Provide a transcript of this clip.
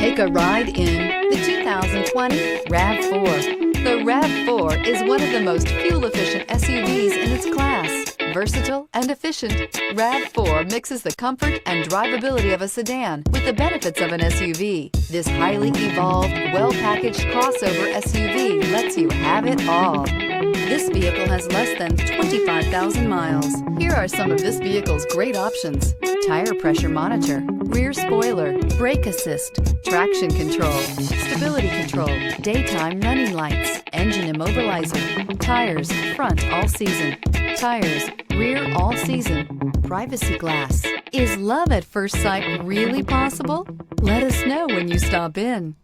Take a ride in the 2020 RAV4. The RAV4 is one of the most fuel-efficient SUVs in its class. Versatile and efficient, RAV4 mixes the comfort and drivability of a sedan with the benefits of an SUV. This highly evolved, well-packaged crossover SUV lets you have it all. This vehicle has less than 25,000 miles. Here are some of this vehicle's great options: tire pressure monitor, rear spoiler, brake assist, traction control, stability control, daytime running lights, engine immobilizer, tires, front all season, tires, rear all season, privacy glass. Is love at first sight really possible? Let us know when you stop in.